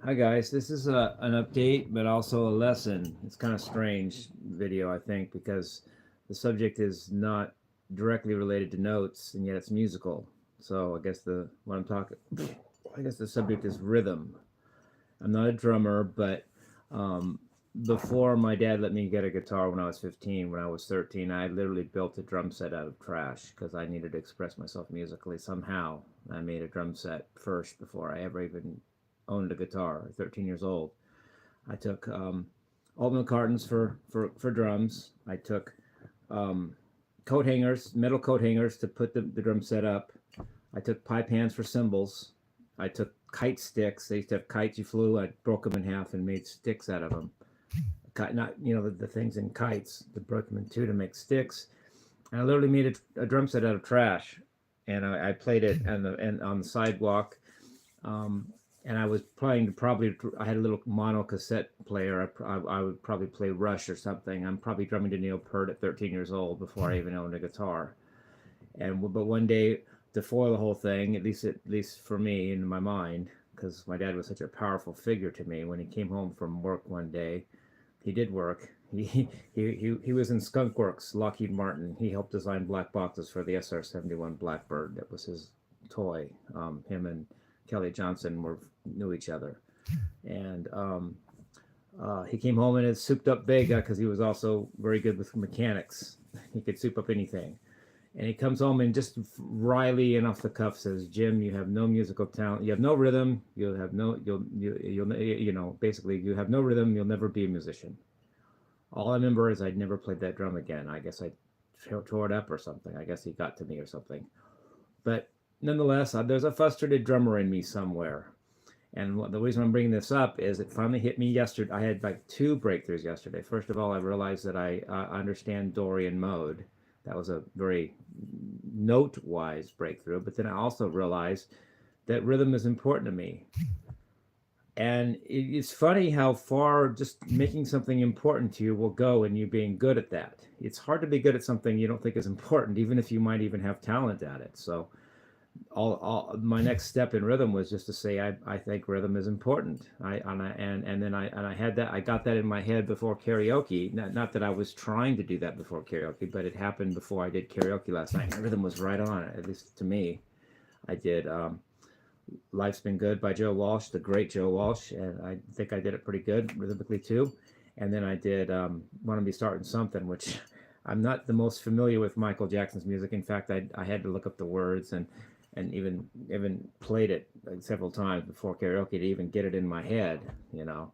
Hi guys, this is an update, but also a lesson. It's kind of strange video, I think, because the subject is not directly related to notes, and yet it's musical. So I guess the what I'm talking, I guess the subject is rhythm. I'm not a drummer, but um, before my dad let me get a guitar when I was 15, when I was 13, I literally built a drum set out of trash because I needed to express myself musically somehow. I made a drum set first before I ever even owned a guitar. 13 years old. I took oatmeal cartons for drums. I took um, coat hangers, metal coat hangers to put the drum set up. I took pie pans for cymbals. I took kite sticks. They used to have kites you flew. I broke them in half and made sticks out of them. Not the things in kites. I broke them in two to make sticks. And I literally made a drum set out of trash. And I played it on the sidewalk. Um, and I was playing probably. I had a little mono cassette player. I would probably play Rush or something. I'm probably drumming to Neil Peart at 13 years old before I even owned a guitar. But one day, to foil the whole thing, at least for me in my mind, because my dad was such a powerful figure to me. When he came home from work one day, he did work. He was in Skunk Works, Lockheed Martin. He helped design black boxes for the SR-71 Blackbird. That was his toy. Him and Kelly Johnson knew each other, and he came home in his souped up Vega because he was also very good with mechanics. He could soup up anything. And he comes home and just wryly and off the cuff says, "Jim, you have no musical talent. You have no rhythm. You'll have no. Basically, you have no rhythm. You'll never be a musician." All I remember is I'd never played that drum again. I guess I tore it up or something. I guess he got to me or something. But nonetheless, there's a frustrated drummer in me somewhere. And the reason I'm bringing this up is it finally hit me yesterday. I had like two breakthroughs yesterday. First of all, I realized that I understand Dorian mode. That was a very note-wise breakthrough. But then I also realized that rhythm is important to me. And it's funny how far just making something important to you will go and you being good at that. It's hard to be good at something you don't think is important, even if you might even have talent at it. So my next step in rhythm was just to say I think rhythm is important. I had that. I got that in my head before karaoke. Not that I was trying to do that before karaoke, but it happened before I did karaoke last night. And rhythm was right on, at least to me. I did Life's Been Good by Joe Walsh, the great Joe Walsh, and I think I did it pretty good rhythmically too. And then I did Want to Be Starting Something, which I'm not the most familiar with Michael Jackson's music. In fact, I had to look up the words and even played it like several times before karaoke to even get it in my head. You know,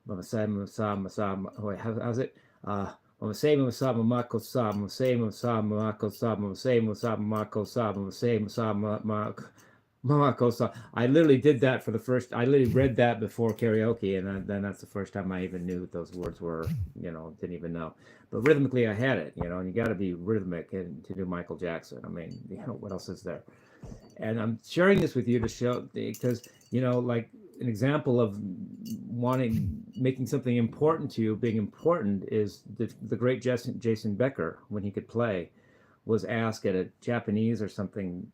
how's it? I'm saying Mako Sab, I'm saying Mako Sab, I'm saying Mako Sab, I'm saying Mako Sab. I literally did that for the first. I literally read that before karaoke, and then that's the first time I even knew what those words were. Didn't even know. But rhythmically, I had it. And you got to be rhythmic and to do Michael Jackson. I mean, what else is there? And I'm sharing this with you to show because like an example of making something important to you being important is the great Jason Becker, when he could play, was asked at a Japanese or something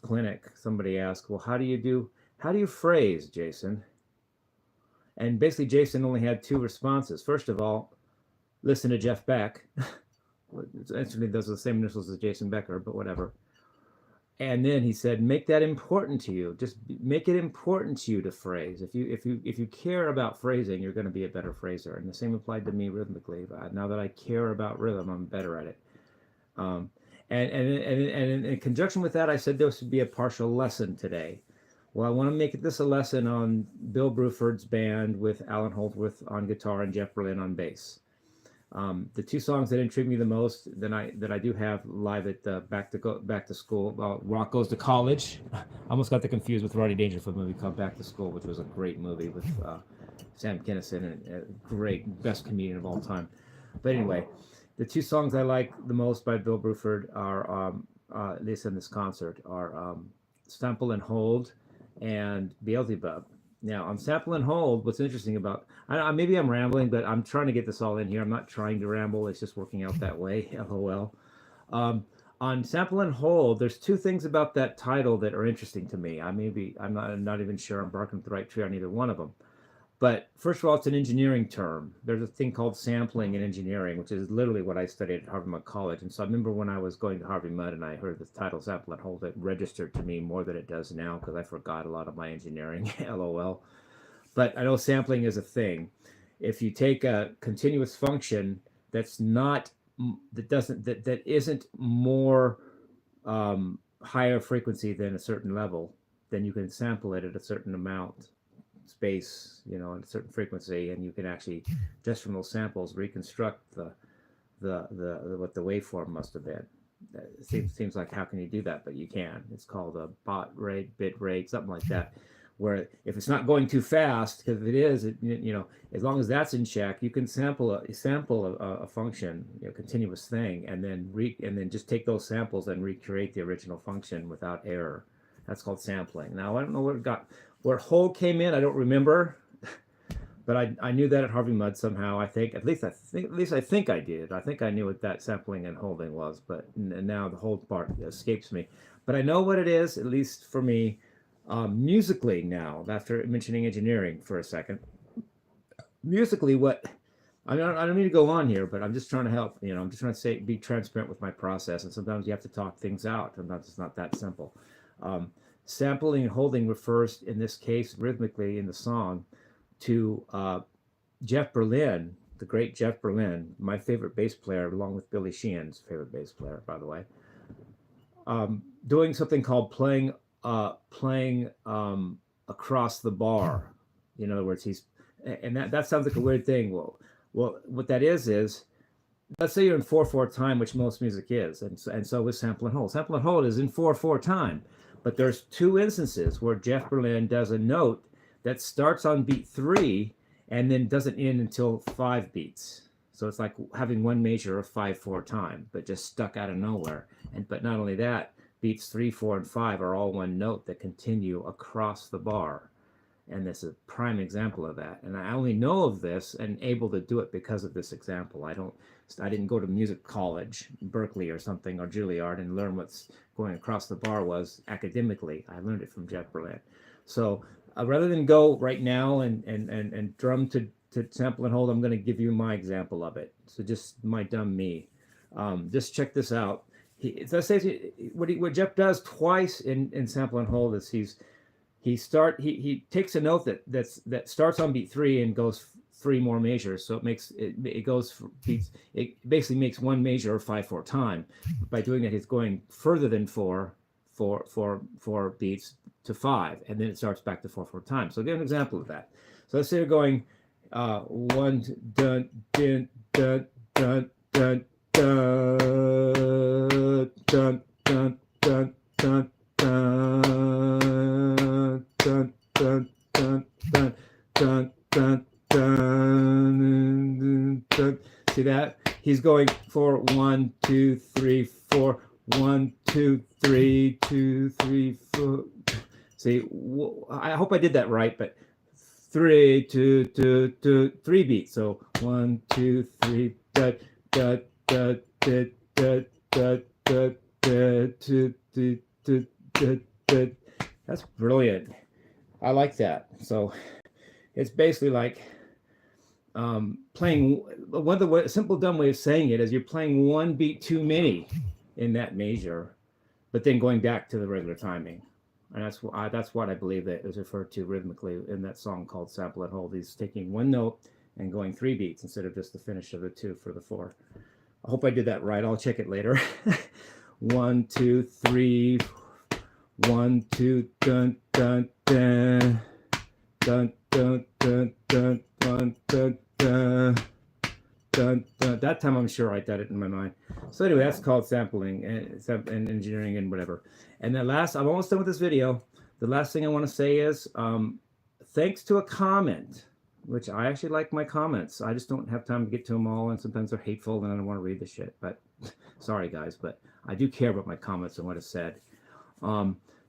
clinic. Somebody asked, well, how do you phrase, Jason? And basically Jason only had two responses. First of all, listen to Jeff Beck. Actually, those are the same initials as Jason Becker, but whatever. And then he said, make that important to you. Just make it important to you to phrase. If you care about phrasing, you're going to be a better phraser. And the same applied to me rhythmically. Now that I care about rhythm, I'm better at it. And in conjunction with that, I said this would be a partial lesson today. Well, I want to make this a lesson on Bill Bruford's band with Alan Holdsworth on guitar and Jeff Berlin on bass. The two songs that intrigue me the most that I do have live at Back to School. Well, Rock Goes to College. I almost got that confused with Rodney Dangerfield movie called Back to School, which was a great movie with Sam Kinison, and a great, best comedian of all time. But anyway, the two songs I like the most by Bill Bruford are, at least in this concert, are Sample and Hold and Beelzebub. Now, on Sample and Hold, what's interesting about, maybe I'm rambling, but I'm trying to get this all in here. I'm not trying to ramble. It's just working out that way, LOL. On Sample and Hold, there's two things about that title that are interesting to me. I'm not even sure I'm barking up the right tree on either one of them. But first of all, it's an engineering term. There's a thing called sampling in engineering, which is literally what I studied at Harvey Mudd College. And so I remember when I was going to Harvey Mudd and I heard the title sample and hold, it registered to me more than it does now because I forgot a lot of my engineering, LOL. But I know sampling is a thing. If you take a continuous function that's not, that isn't more higher frequency than a certain level, then you can sample it at a certain amount space, you know, at a certain frequency, and you can actually just from those samples reconstruct the what the waveform must have been. It seems like how can you do that? But you can. It's called a baud rate, bit rate, something like that. Where if it's not going too fast, because if it is, you know, as long as that's in check, you can sample a function, you know, continuous thing, and then just take those samples and recreate the original function without error. That's called sampling. Now I don't know where whole came in. I don't remember, but I knew that at Harvey Mudd somehow. I think at least I think I did. I think I knew what that sampling and holding was, but now the whole part escapes me. But I know what it is, at least for me. Musically now, after mentioning engineering for a second, musically, I don't mean to go on here, but I'm just trying to help. You know, I'm just trying to be transparent with my process, and sometimes you have to talk things out. Sometimes it's not that simple. Sampling and holding refers, in this case, rhythmically in the song, to Jeff Berlin, the great Jeff Berlin, my favorite bass player, along with Billy Sheehan's favorite bass player, by the way, doing something called playing across the bar. In other words, and that sounds like a weird thing. Well, what that is let's say you're in 4/4 time, which most music is, and so is sample and hold. Sample and hold is in 4/4 time, but there's two instances where Jeff Berlin does a note that starts on beat 3 and then doesn't end until 5 beats. So it's like having one measure of 5/4 time, but just stuck out of nowhere. But not only that, beats 3, 4, and 5 are all one note that continue across the bar. And this is a prime example of that. And I only know of this and able to do it because of this example. I didn't go to music college, Berkeley or something, or Juilliard, and learn what's going across the bar was academically. I learned it from Jeff Berlin. So rather than go right now and drum to sample and hold, I'm going to give you my example of it. So just my dumb me. Just check this out. What Jeff does twice in sample and hold is he takes a note that starts on beat 3 and goes 3 more measures, so it goes for beats. It basically makes one measure of 5/4 time. By doing that, he's going further than 4 beats to 5, and then it starts back to 4/4 time. So give an example of that. So let's say you're going 1 dun dun dun dun dun dun dun dun dun dun dun dun dun dun dun dun dun dun. See that? He's going for 1 2 3 4 1 2 3 2 3 4. See, I hope I did that right, but 3 2 2 2 3 beats. So 1 2 3 da da da da da da da da. That's brilliant. I like that. So it's basically like playing. One of the simple dumb way of saying it is you're playing one beat too many in that measure, but then going back to the regular timing. And that's what I believe that is referred to rhythmically in that song called Sample and Hold. He's taking one note and going 3 beats instead of just the finish of the 2 for the 4. I hope I did that right. I'll check it later. 1 2 3 1 2 dun dun dun dun dun dun dun dun dun dun dun dun. That time I'm sure I did it in my mind. So anyway, that's called sampling and engineering and whatever. And then I'm almost done with this video. The last thing I want to say is thanks to a comment, which I actually like my comments. I just don't have time to get to them all, and sometimes they're hateful and I don't want to read the shit. But sorry guys, but I do care about my comments and what is said.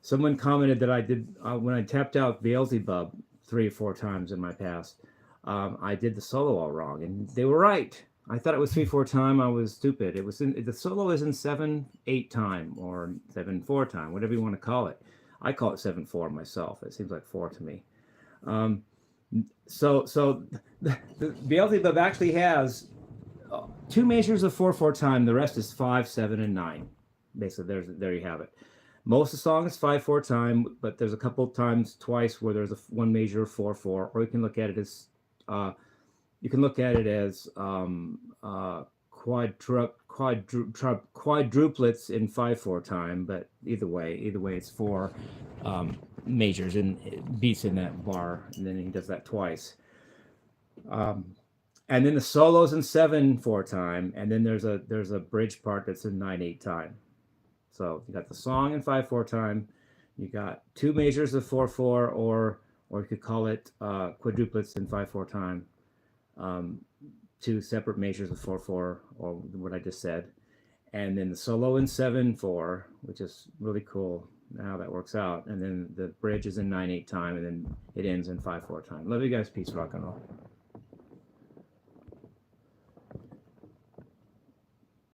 Someone commented that I did when I tapped out Beelzebub 3 or 4 times in my past. I did the solo all wrong, and they were right. I thought it was 3/4 time. I was stupid. It was the solo is in 7/8 time or 7/4 time, whatever you want to call it. I call it 7/4 myself. It seems like 4 to me. So the Beelzebub actually has two measures of 4/4 time. The rest is 5, 7, and 9. Basically, there you have it. Most of the song is 5/4 time, but there's a couple of times twice where there's one measure of 4/4, or you can look at it as quadruplets in 5/4 time. But either way, it's four measures and beats in that bar, and then he does that twice. And then the solos in 7/4 time, and then there's a bridge part that's in 9/8 time. So you got the song in 5/4 time, you got two measures of 4/4, or you could call it quadruplets in 5/4 time, two separate measures of 4/4, or what I just said, and then the solo in 7/4, which is really cool how that works out, and then the bridge is in 9/8 time, and then it ends in 5/4 time. Love you guys. Peace, rock and roll.